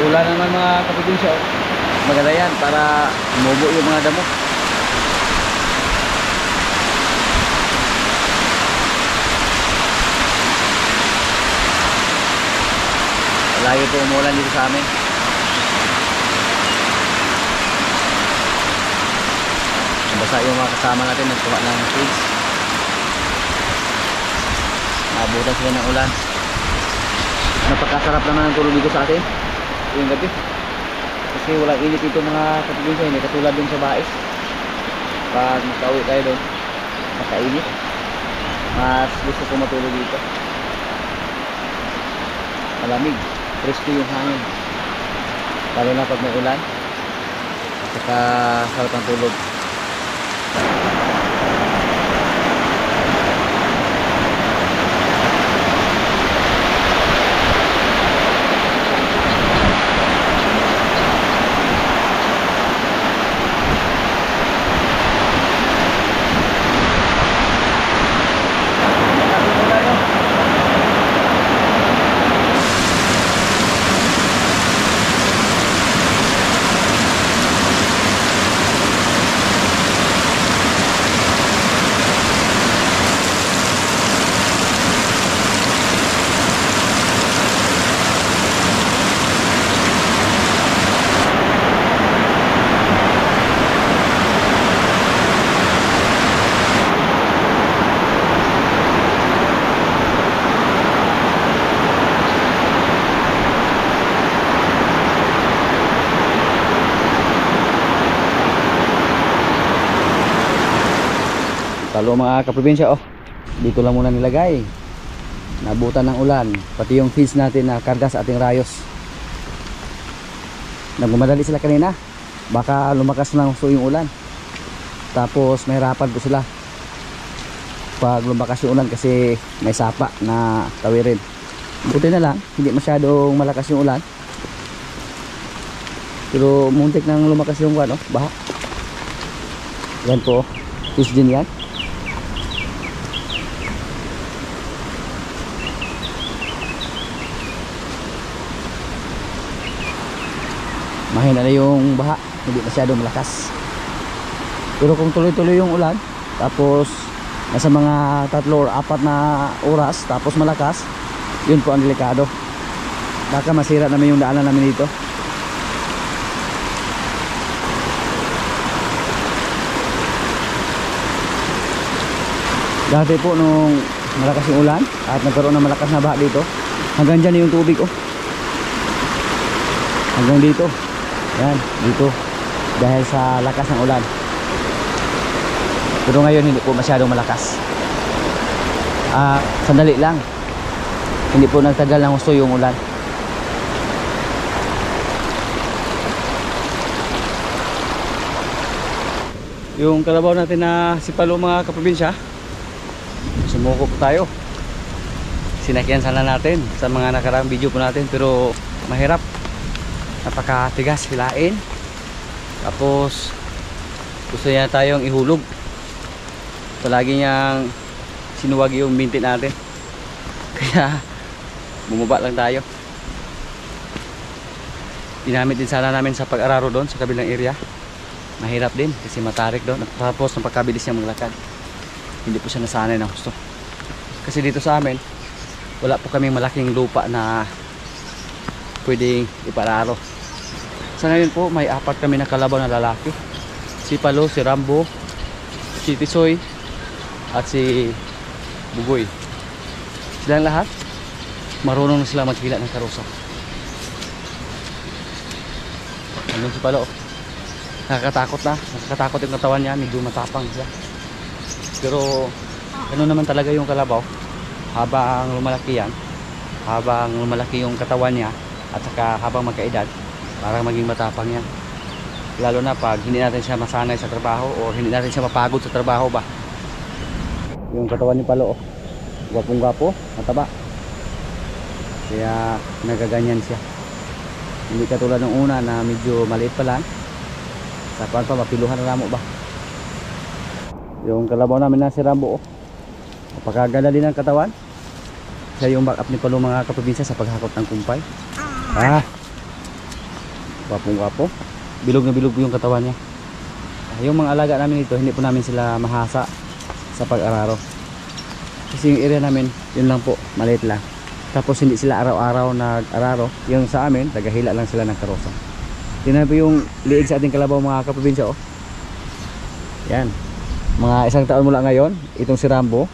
Ulan naman mga kapipinsya. Maganda yan para umubo yung mga damo. Lagi po umulan dito sa amin. Basta yung mga kasama natin nagkuha ng feeds. Naabutan sila ng ulan. Napakasarap naman ang tulog dito sa atin yung gabi. Kasi walang init dito mga kapipinsya. Hindi katulad dun sa Bais. Pag nakauwi tayo doon, makainit. Mas gusto ko matulog dito. Malamig. Presko yung hangin. Lalo na pag may ulan. Saka sarap ang tulog. Talo mga kaprobinsya, oh, dito lang muna nilagay. Nabutan ng ulan, pati yung feeds natin na karga sa ating rayos. Nagmamadali sila kanina, baka lumakas ng gusto yung ulan. Tapos mahirapan po sila pag lumakas yung ulan kasi may sapa na tawirin. Buti na lang, hindi masyadong malakas yung ulan. Pero muntik nang lumakas yung ulan, oh, baha. Yan po, fish din yan. Mahina na yung baha, hindi masyadong malakas. Pero kung tuloy-tuloy yung ulan, tapos nasa mga 3 or 4 na oras, tapos malakas, yun po ang delikado. Baka masira namin yung daanan namin dito. Dati po nung malakas yung ulan at nagkaroon ng malakas na baha dito, hanggang dyan yung tubig, oh. Hanggang dito. Yan, dito. Dahil sa lakas ng ulan. Pero ngayon hindi po masyadong malakas. Sandali lang. Hindi po nagtagal ng gusto yung ulan. Yung kalabaw natin na sipalo mga kaprobinsya, sumuko po tayo. Sinakyan sana natin sa mga nakaraang video po natin, pero mahirap. Napakatigas, hilain. Tapos gusto niya tayong ihulog. Palagi niyang sinuwag yung binti natin. Kaya bumaba lang tayo. Ginamit din sana namin sa pag-araro doon sa kabilang area. Mahirap din kasi matarik doon. Tapos napakabilis niya maglakad. Hindi po siya nasanay ng gusto. Kasi dito sa amin wala po kaming malaking lupa na pwedeng ipararo. Sa ngayon po may 4 kami na kalabaw na lalaki. Si Palo, si Rambo, si Tisoy at si Bugoy. Silang lahat marunong na sila maghila ng karusa. Ano si Palo, nakakatakot na. Nakakatakot yung katawan niya, medyo matapang siya. Pero ano naman talaga yung kalabaw, habang lumalaki yan, habang lumalaki yung katawan niya at saka habang magkaedad, parang maging matapang yan. Lalo na pag hindi natin siya masanay sa trabaho o hindi natin siya mapagod sa trabaho ba. Yung katawan ni Palo, gwapong gwapo, mataba. Kaya nagaganyan siya. Hindi katulad ng una na medyo maliit pa lang. Tapos pa mapiluhan na mo ba. Yung kalabaw namin na si Rambo, napakaganda din ang katawan. Siya yung backup ni Palo mga kaprobinsya sa paghakot ng kumpay. Gwapong-gwapo. Bilog na bilog yung katawan niya. Yung mga alaga namin dito, hindi po namin sila mahasa sa pag-araro. Kasi yung area namin, yun lang po, maliit lang. Tapos hindi sila araw-araw nag-araro. Yung sa amin, tagahila lang sila ng karosa. Tingnan po yung liig sa ating kalabaw mga kaprobinsya, oh. Yan. Mga isang taon mula ngayon, itong si Rambo,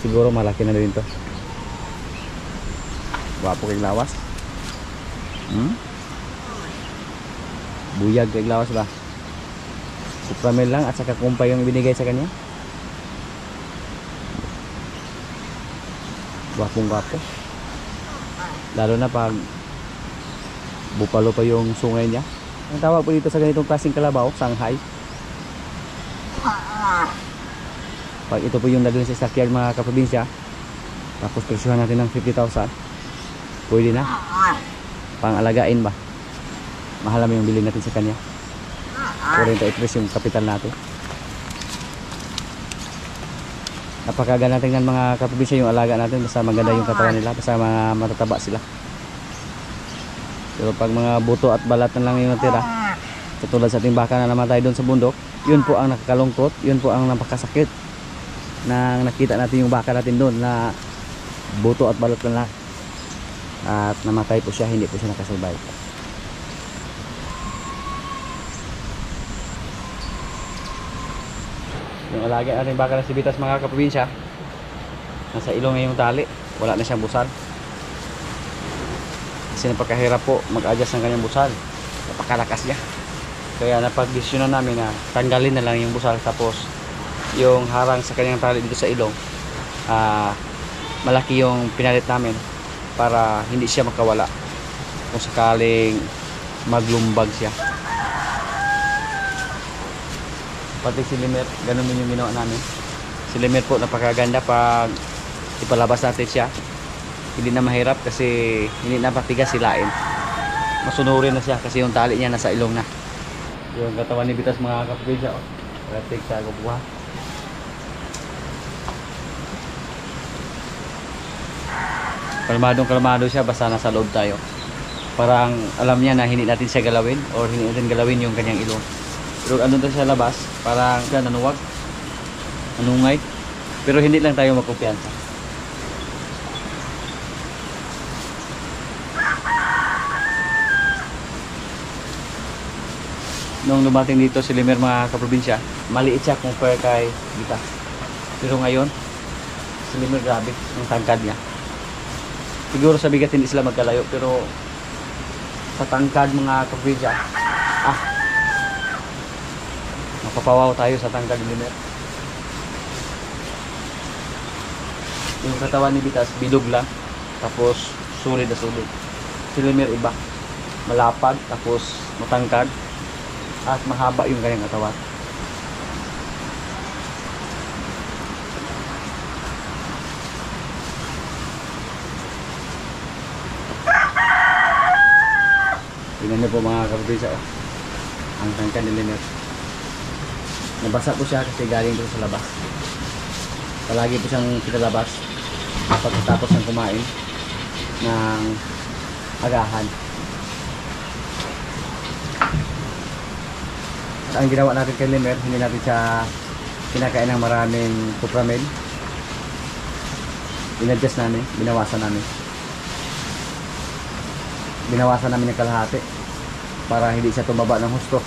siguro malaki na rin to. Gwapo kay lawas. Buyag kay lawas ba? Supramel lang at saka kumpay yung ibinigay sa kanya. Gwapong-gwapo. Lalo na pag bupalo pa yung sungay niya. Ang tawag po dito sa ganitong klaseng kalabaw, Shanghai. Pag ito po yung nagawin sa sakyan mga kaprobinsya, tapos presyuhan natin ng 50,000, pwede na. Pang-alagain ba? Mahal naman yung bilhin natin sa kanya. 43 yung kapital natin. Napakaganda tingnan mga kaprobinsya yung alaga natin. Basta maganda yung katawan nila, basta mga matataba sila. Pero pag mga buto at balat na lang yung natira, katulad sa ating baka na namatay doon sa bundok, yun po ang nakakalungkot, yun po ang napakasakit na nakita natin yung baka natin doon na buto at balat na lang. At namatay po siya, hindi po siya nakasurvive. Yung alaga natin baka na si Bitas mga kaprobinsya, nasa ilong na yung tali, wala na siyang busal. Kasi napakahirap po mag-adjust ng kanyang busal, napakalakas niya. Kaya napag-desisyonan namin na tanggalin na lang yung busal, tapos yung harang sa kanyang tali dito sa ilong, malaki yung pinalit namin para hindi siya makawala kung sakaling maglumbag siya. Pati si Limer, ganun din yung ginawa namin. Si Limer po napakaganda pag ipalabas natin siya. Hindi na mahirap kasi hindi na patigas silain. Masunurin na siya kasi yung tali niya nasa ilong na. Yung katawan ni Bitas mga kaprobinsya, oh. Ratik siya kukuha. Kalmadong-kalmado siya basta nasa loob tayo. Parang alam niya na hindi natin siya galawin or hindi natin galawin yung kanyang ilong. Pero ano doon sa labas, parang siya nanuwag, nanungay. Pero hindi lang tayo magkumpiyansa. Nung lumating dito si Limer mga kaprobinsya, maliit siya compare kay Bitas. Pero ngayon, si Limer grabe, yung tangkad niya. Siguro sa bigat hindi sila magkalayo, pero sa tangkad mga kaprobinsya, mapapawaw tayo sa tangkad ni Limer. Yung katawan ni Bitas, bilog lang, tapos sulit na sulit. Si Limer iba, malapad, tapos matangkad, at mahaba yung kanyang katawan. Tingnan niyo po mga kaprobinsya, oh. Ang tangkad ni Limer. Nabasa po siya kasi galing po sa labas. Palagi po siyang pinalabas pagkatapos ng kumain ng agahan. At ang ginawa natin kay Limer, hindi natin siya kinakain ng maraming supramel. Inadjust namin, binawasan namin. Binawasan namin ng kalahati para hindi siya tumaba ng husto.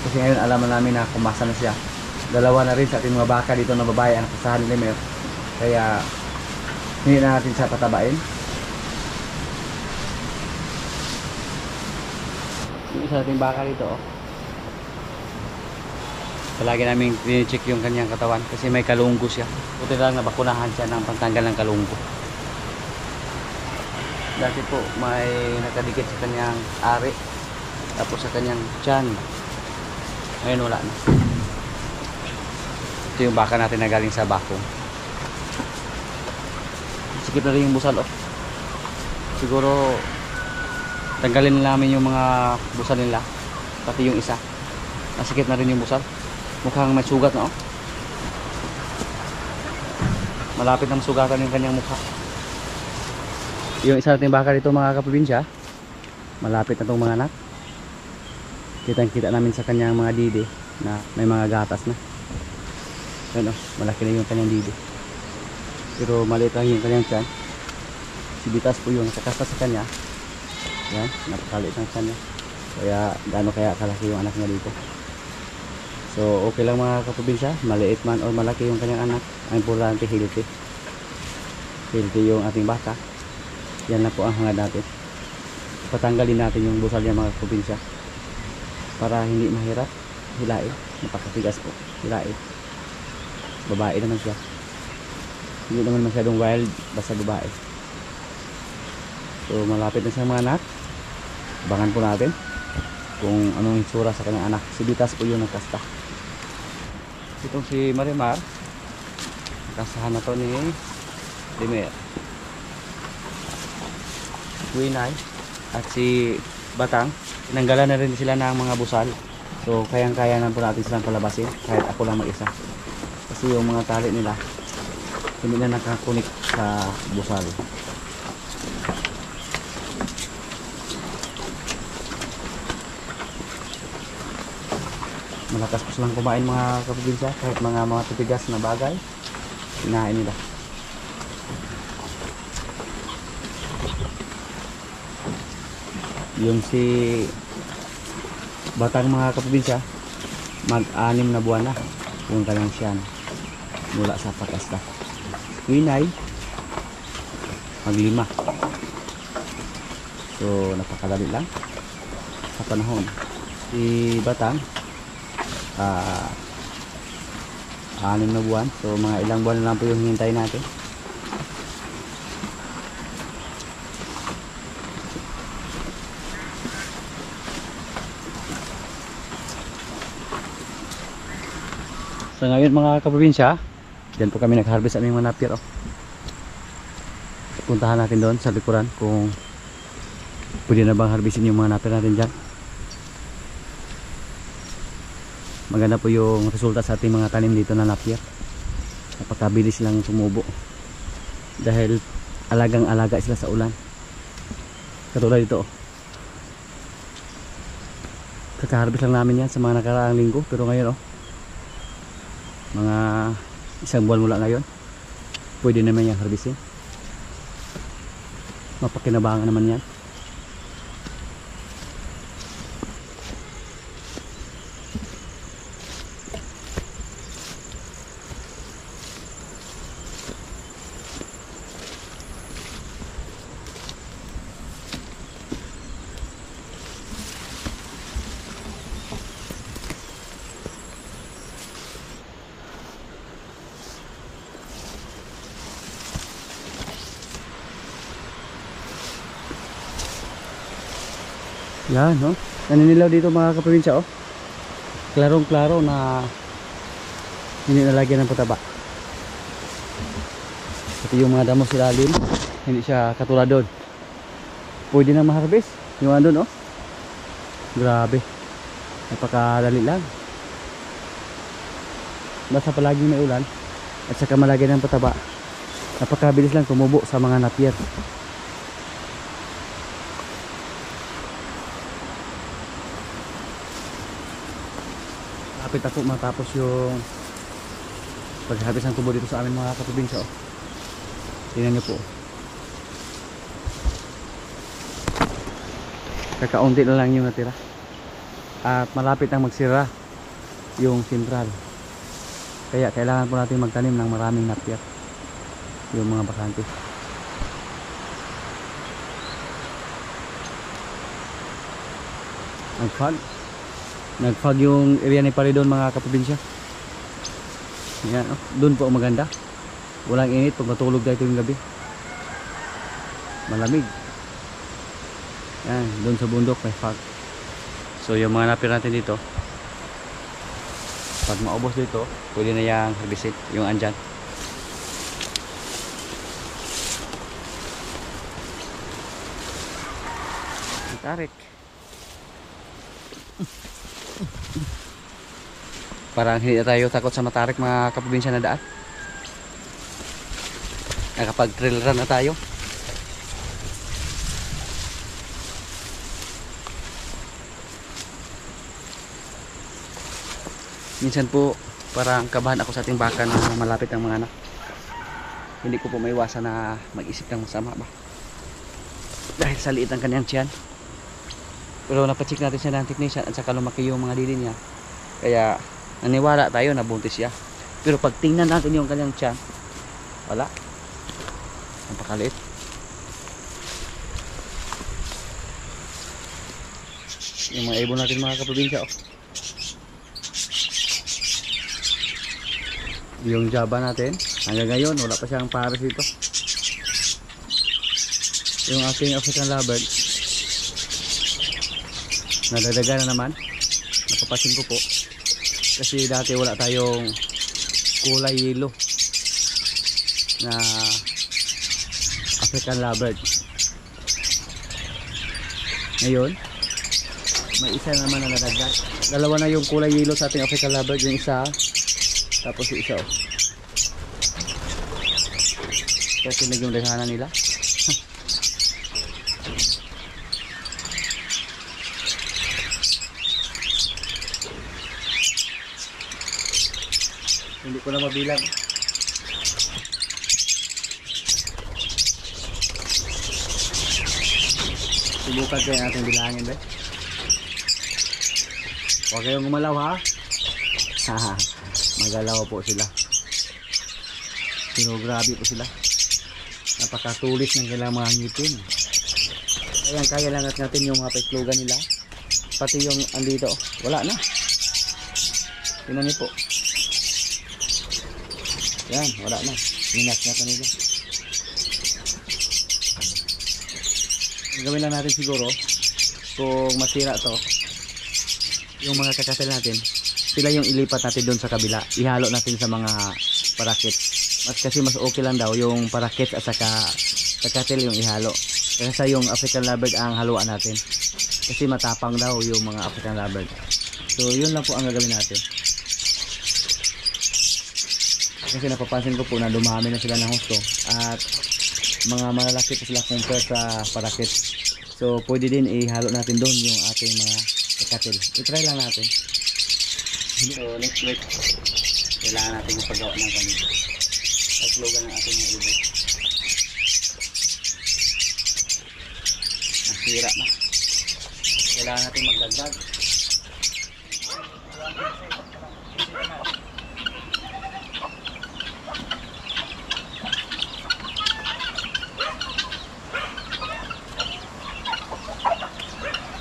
Kasi ngayon alam namin na kumasa na siya. Dalawa na rin sa ating mga baka dito na babae ang kasahan ni Limer. Kaya hindi na natin siya patabain. Yung isa nating baka dito, oh. Palagi namin tine-check yung kanyang katawan kasi may kalunggo siya. Buti lang na bakunahan siya ng pantanggal ng kalunggo. Dati po may nakadikit sa kanyang ari, tapos sa kanyang tiyan. Ngayon wala na. Ito yung baka natin na galing sa bakong. Sikip na rin yung busal, oh. Siguro tanggalin namin yung mga busal nila, pati yung isa. Nasikip na rin yung busal. Mukhang may sugat na, oh. Malapit na masugatan yung kanyang mukha. Yung isa nating baka dito mga kaprobinsya, malapit na itong mga anak. Kitang-kita namin sa kanyang mga didi na may mga gatas na. Ano, malaki na yung kanyang didi. Pero maliit lang yung kanyang tiyan. Si Bitas po yung nakakasta sa kanya. Yan, napakaliit ng tiyan niya. Kaya gaano kaya kalaki yung anak niya dito. So okay lang mga kaprobinsya, maliit man o malaki yung kanyang anak, ang importante healthy. Healthy yung ating baka. Yan na po ang hangad natin. Patanggalin natin yung busal niya mga kaprobinsya para hindi mahirap hilain. Napakatigas po hilain. Babae naman siya, hindi naman masyadong wild, basta babae. So malapit na siyang mga anak. Abangan po natin kung anong itsura sa kanyang anak. Si Bitas po yung nagkasta. Itong si Marimar, nakasahan na to ni Limer, Winay at si Batang. Tinanggalan na rin sila ng mga busal. So kayang-kaya na po natin silang palabasin kahit ako lang mag-isa. Kasi yung mga tali nila hindi na nakakunik sa busal. Malakas po silang kumain mga kaprobinsya, kahit mga titigas na bagay kinain nila. Yung si Batang mga kaprobinsya, mag-6 na buwan na kung kanyang siyan mula sa pagkasta. Winay, mag-5. So napakadali lang sa panahon. Si Batang 6 na buwan. So mga ilang buwan lang po yung hintay natin. So ngayon mga kaprobinsya, dyan po kami nag-harvest aming mga napier. Puntahan natin doon sa likuran kung pwede na bang harvestin yung mga napier natin dyan. Maganda po yung resulta sa ating mga tanim dito na napier. Napakabilis lang tumubo dahil alagang-alaga sila sa ulan. Katulad dito. Kaka-harvest lang namin yan sa mga nakaraang linggo, pero ngayon mga 1 buwan mula ngayon pwede naman yung harvesting. Mapakinabangan naman yan. Yan, no? Naninilaw dito mga kaprobinsya, Klarong-klaro na hindi nalagyan ng pataba. Pati yung mga damo silalim, hindi siya katulad doon. Pwede na ma-harvest. Yung andun, grabe. Napakadali lang. Basta palaging may ulan at saka malagyan ng pataba, napakabilis lang tumubo sa mga napier. Kapit ako matapos yung pag-harvest ng tubo dito sa amin mga kaprobinsya. Tingnan nyo po. Kakaunti na lang yung natira. At malapit nang magsira yung sentral. Kaya kailangan po natin magtanim ng maraming napier. Yung mga bakante. Nagfog yung area ni Paridon mga kaprobinsya. Yan, doon po maganda. Walang init pag matulog tayo yung gabi. Malamig. Yan, doon sa bundok may fog. So yung mga napir natin dito, pag maubos dito, pwede na yung harvestin, yung andyan. Tarik. Parang hindi tayo takot sa matarik mga kaprobinsya na daan. Nakapag-trail run na tayo. Minsan po parang kabahan ako sa ating baka na malapit ang mga anak. Hindi ko po maiwasan na mag-isip ng masama ba. Dahil sa liit ng kanyang tiyan. Pero napacheck natin siya ng technician at saka lumaki yung mga dili niya. Kaya naniwala tayo na buntis siya. Pero pag tingnan natin yung kanyang tiyan, wala. Napakaliit. Yung mga ibon natin mga kaprobinsya, oh. Yung Java natin hanggang ngayon wala pa siyang pares dito. Yung ating African lovebird nadadaga na naman. Napapasin ko po kasi dati wala tayong kulay yellow na African lovebird. Ngayon may isa naman na nadagdag. Dalawa na yung kulay yellow sa ating African lovebird. Yung isa, tapos yung isa, oh. Kasi yung dahanan nila. Hindi ko na mabilang. Subukan ko yung ating bilangin, ba? Huwag kayong gumalaw, ha? Haha, magalaw po sila. Pero grabe po sila. Napakatulis ng kailang mga ngipin. Kaya lang natin yung mga paiklogan nila. Pati yung andito, wala na. Tingnan niyo po. Yan, wala na. Minas na nila. Gawin lang natin siguro kung masira to, yung mga kakatel natin, sila yung ilipat natin doon sa kabila. Ihalo natin sa mga parakit. Kasi mas okay lang daw yung parakit at saka kakatel yung ihalo. Kasi yung African lovebird ang haluan natin. Kasi matapang daw yung mga African lovebird. So yun lang po ang gagawin natin. Kasi napapansin ko po na dumami na sila ng husto at mga malalaki pa sila compare sa parakit. So pwede din ihalo natin doon yung ating mga kakatil. I-try lang natin. So next week kailangan natin magpagawa ng ganito. Slogan ng ating mga ibon. Nasira na. Kailangan natin magdagdag.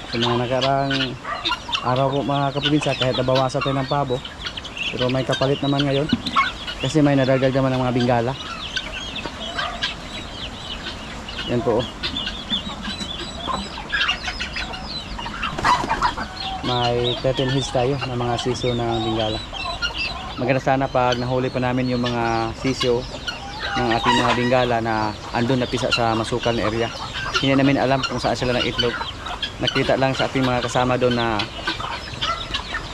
Sa mga nakarang araw po mga kaprobinsya, kahit nabawasan tayo ng pabo, pero may kapalit naman ngayon kasi may nadagdag naman ng mga bingala. Yan po, may 13 hits tayo ng mga sisyo ng bingala. Maganda sana pag nahuli pa namin yung mga sisyo ng ating mga bingala na andun na pisa sa masukal na area. Hindi namin alam kung saan sila ng itlog. Nakita lang sa ating mga kasama doon na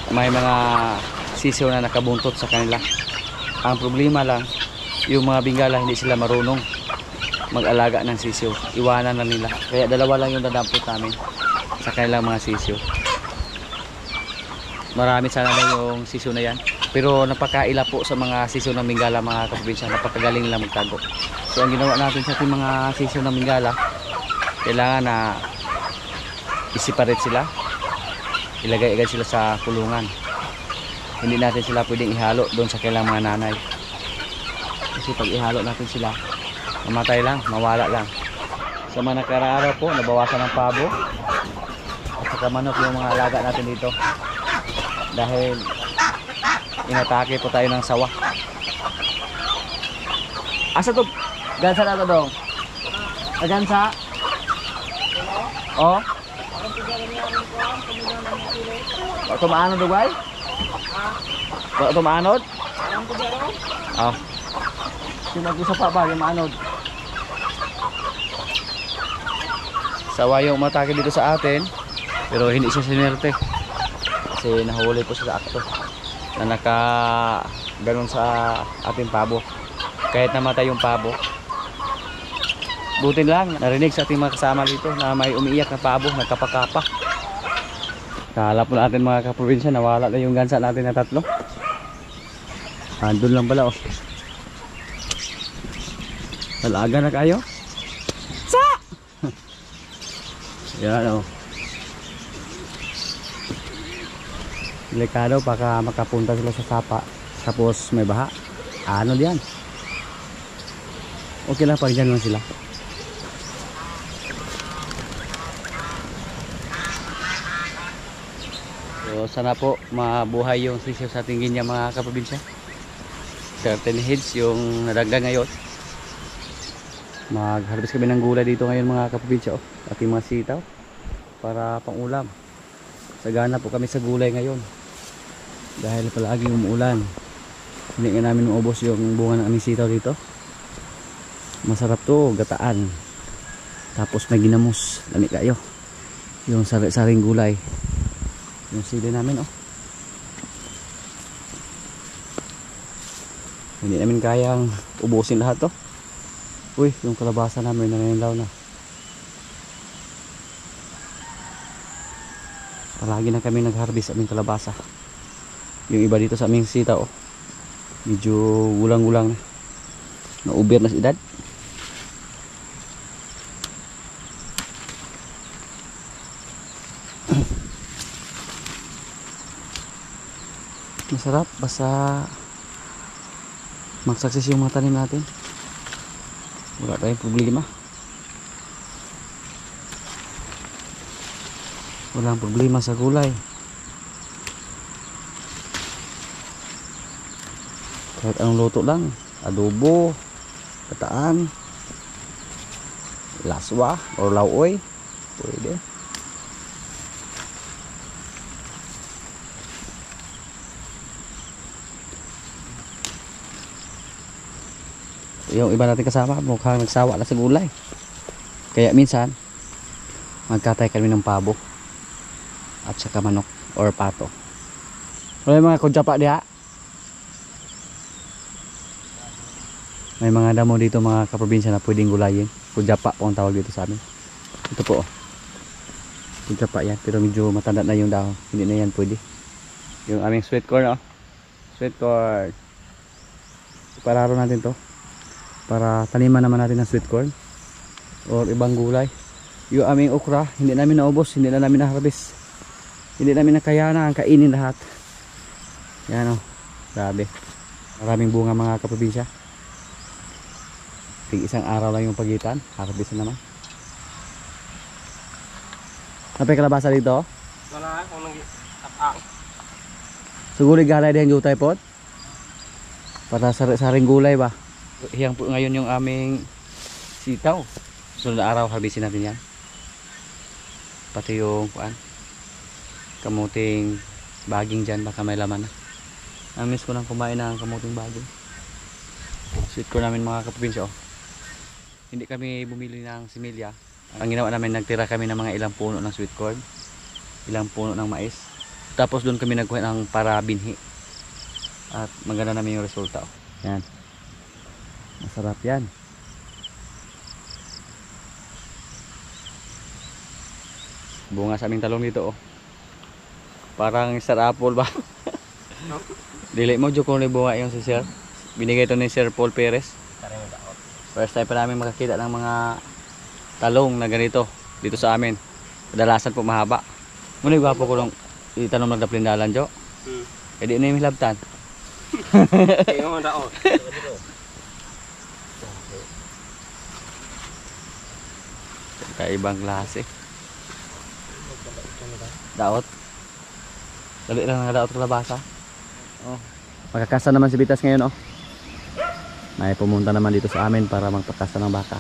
may mga sisyo na nakabuntot sa kanila. Ang problema lang, yung mga bingala hindi sila marunong mag-alaga ng sisyo. Iwanan na nila. Kaya dalawa lang yung dadampot namin sa kanilang mga sisyo. Marami sana na yung sisyo na yan. Pero napakaila po sa mga sisyo ng bingala mga kaprobinsya. Napakagaling nila magtago. So ang ginawa natin sa ating mga sisyo ng bingala, kailangan na i-separate sila, ilagay agad sila sa kulungan. Hindi natin sila pwedeng ihalo doon sa kailang mga nanay, kasi pag ihalo natin sila, mamatay lang, mawala lang. Sa mga nakaraang araw po, nabawasan ng pabo at saka manok yung mga alaga natin dito dahil inatake po tayo ng sawa. Asa to? Gansa na to dong? Gansa? Oh? Bakit tumaanod dugay? Bakit tumaanod? Oh. Mag-usap pa yung maanod. Sawa yung umatake dito sa atin, pero hindi siya sinerte kasi nahuli po siya sa akto na naka ganun sa ating pabo. Kahit namatay yung pabo, buti lang narinig sa ating mga kasama dito na may umiiyak na pabo, nagkapakapa. Kala po natin mga kaprobinsya nawala na yung gansa natin na tatlo. Andun lang pala oh. Talaga na kayo? Sa! Yan oh. Delikado baka makapunta sila sa sapa. Tapos may baha. Ano diyan? Okay lang pag dyan lang sila. So sana po mabuhay yung sisiw sa tingin niya mga kaprobinsya. Certain heads yung nadagdag ngayon. Mag-harvest kami ng gulay dito ngayon mga kaprobinsya oh. Ating mga sitaw para pang ulam. Sagana po kami sa gulay ngayon. Dahil palagi umuulan. Hindi nga namin maubos yung bunga ng aming sitaw dito. Masarap to, gataan. Tapos may ginamos. Lami kayo. Yung saring gulay. Yung sili namin oh. Hindi namin kayang ubusin lahat to. Uy, yung kalabasa namin naninilaw na. Palagi na kami nag-harvest aming kalabasa. Yung iba dito sa aming sita oh. Medyo gulang-gulang na. Na-uber na sa edad. Masarap basta mag-success yung mga tanim natin. Wala tayong problema. Walang problema sa gulay. Kahit anong luto lang. Adobo, gataan, laswa or lauoy. Pwede. Yung iba natin kasama mukhang nagsawa na sa gulay. Kaya minsan magkatay kami ng pabo at saka manok or pato. Wala mga kudyapa diha. May mga damo dito mga kaprobinsya na pwedeng gulayin. Kudyapa po ang tawag dito sa amin. Ito po oh. Kudyapa yan pero medyo matanda na yung dahon. Hindi na yan pwede. Yung aming sweet corn oh. Sweet corn. Ipararo natin to. Para taniman naman natin ng sweet corn or ibang gulay. Yung aming okra hindi namin naubos, hindi na namin na-harvest, hindi namin nakayanan kainin lahat. Yan o, grabe, maraming bunga mga kaprobinsya. Isang araw lang yung pagitan, harvest na naman. Napay kalabasa dito? Wala akong nag-tapang. Siguro galay din yung jutay pot para saring gulay ba. Hiyang po ngayon yung aming sitaw. Sunod na araw harvestin natin yan. Pati yung kamuting baging dyan, baka may laman na. Namiss ko nang kumain ng kamuting baging. Sweet ko namin mga kaprobinsya oh. Hindi kami bumili ng similya. Ang ginawa namin, nagtira kami ng mga ilang puno ng sweet corn, ilang puno ng mais. Tapos doon kami nagkuha ng para binhi. At maganda namin yung resulta oh. Yan. Masarap yan. Bunga sa aming talong dito oh. Parang star apple ba? No? Dili mo jud kung bunga yung si Sir. Binigay ito ni Sir Paul Perez. First time pa namin makakita ng mga talong na ganito dito sa amin. Kadalasan po mahaba. Muna gwapo ko lang itanong nagdaplindalan jo. Eh di na yung hilabtan. Yung daon. Kaibang klase. Daot. Dali lang nga daot kalabasa. Oh. Magkakasa naman si Bitas ngayon oh. May pumunta naman dito sa amin para magpakasa ng baka.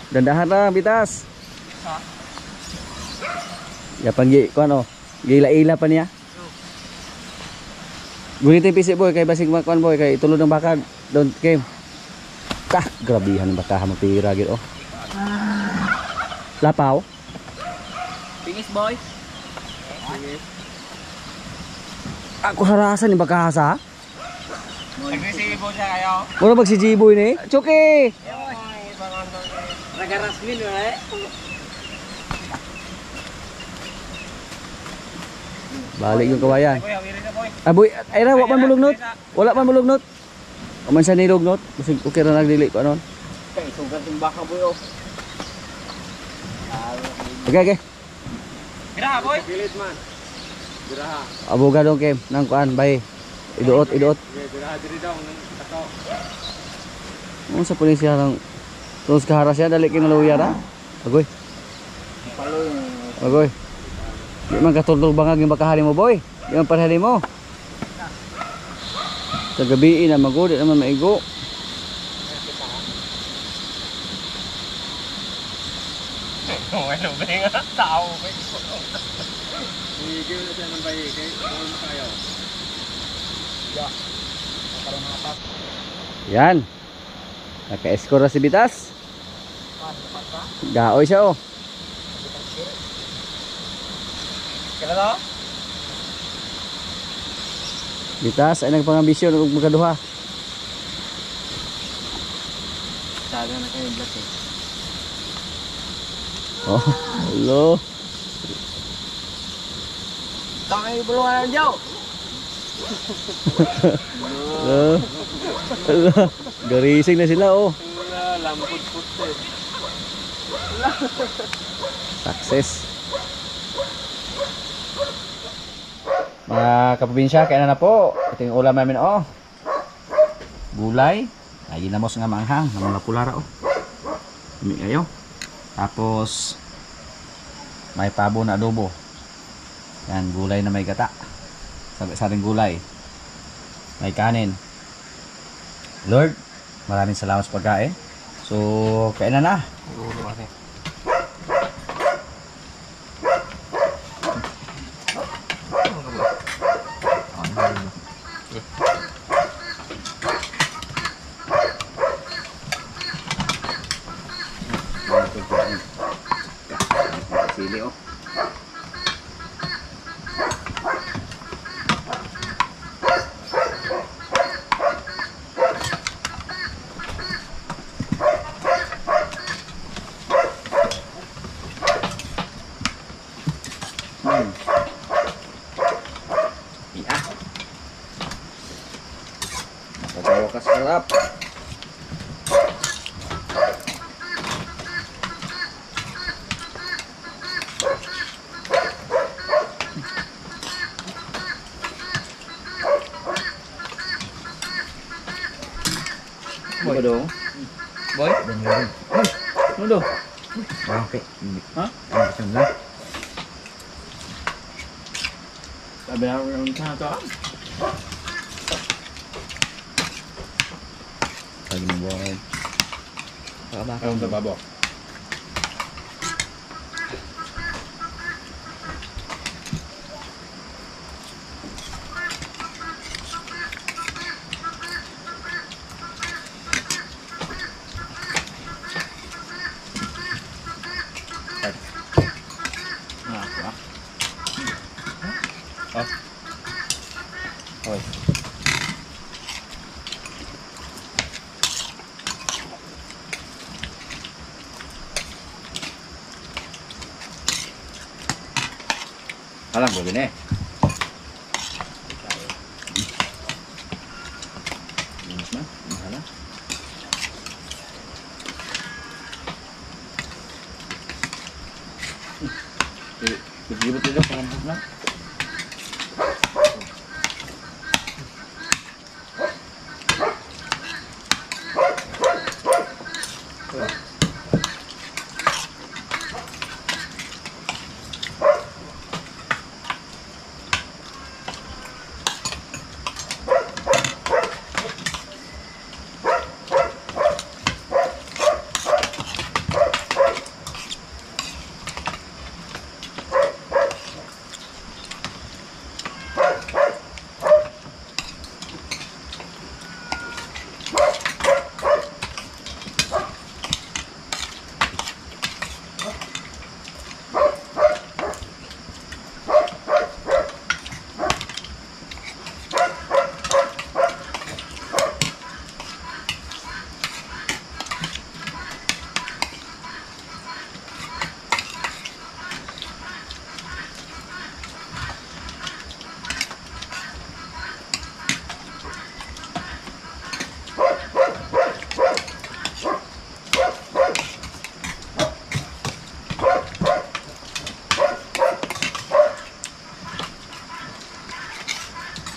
Dandahan lang Bitas. Yapang kuan oh. Gila-ila pa niya. Gunitin pisi boy kay basig makuan boy kay tulod ng baka don't came. Kah, grabihan ng baka magtira gid oh. Lapaw. Pingis boy. Pingis. Ako harasan ni baka sa. Agresibo siya kayo. Mura bag si Jiboy ni. Chuki. Nagaras min eh. Balik yung kawayan. Boy, awiri na boy. Ah boy, ay ra wa man mulugnot. Wala man mulugnot. Aman siya nilugnot. Bisig okay ra nagdili ko anon. Kay sugat yung baka boy oh. Okay, okay. Biraha boy. Gilid man. Biraha. Abogado kem nang kuan bay. Iduot. Biraha diri daw nang kato. Mo sa pulisya nang terus kaharas ya dali kinaluya ra. Agoy. Paloy. Agoy. Di man katulog bangag yung bakahali mo boy. Di man parhali mo. Sa gabi na magudi naman maigo. Ano ba yung tao ba? Higil na siya ng bayi kay ano kayo. Ya. Parang mga tap. Yan. Naka-score na si Bitas. Gaoy siya oh. Kailan to? Bitas ay nagpangambisyon og magkaduha. Saga na kayo black eh. Oh, hello. Tangay bulungan diyo. Hello. Hello. Garising na sila oh. Lampot-pot eh. Success. Mga kaprobinsya, kaya na po. Ito yung ulam namin oh. Gulay. Ay, ginamos nga maanghang. Namang pulara oh. Hindi kayo. Tapos may pabo na adobo. Yan, gulay na may gata. Sabi gulay. May kanin. Lord, maraming salamat sa pagkain. So, kainan na. Sili oh. Iya. Napagawa ka sarap. Boy dong. Boy? Ano do? Okay. Ha? Ano na? Sabi ako yung to. Lagi ng buhay. Ang tababo. Oi. Alam ko din eh. Mas na, mahala. Begitu tidak pengemput na.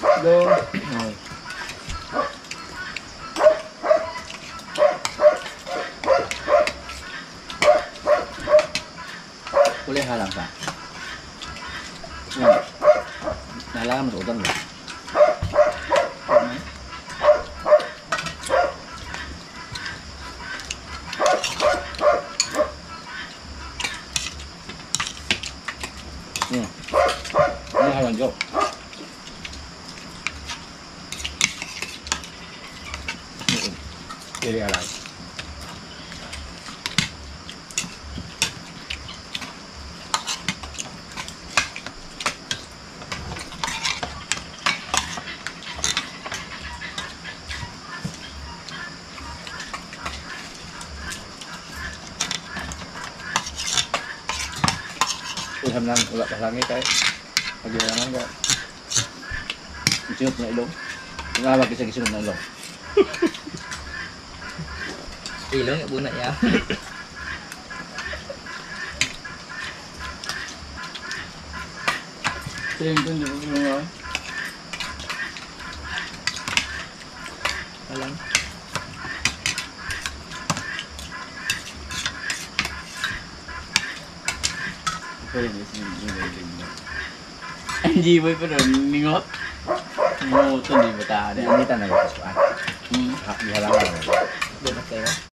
Dong. Boleh halang sa. Nalang masuk utang lah. Ini halang jauh. Jadi halang. Tôi tham lam ulat langit kay. Pag yan nga. Isunod na ilong. Nga wag isa gisunod na ilong. Ilong ya bunak ya. Tingin din yung Alam. Anji boy pa ron ningot. Ningot to di bata. Ini tan na yung kasuan. Hmm. Di halangan. Bunak kayo.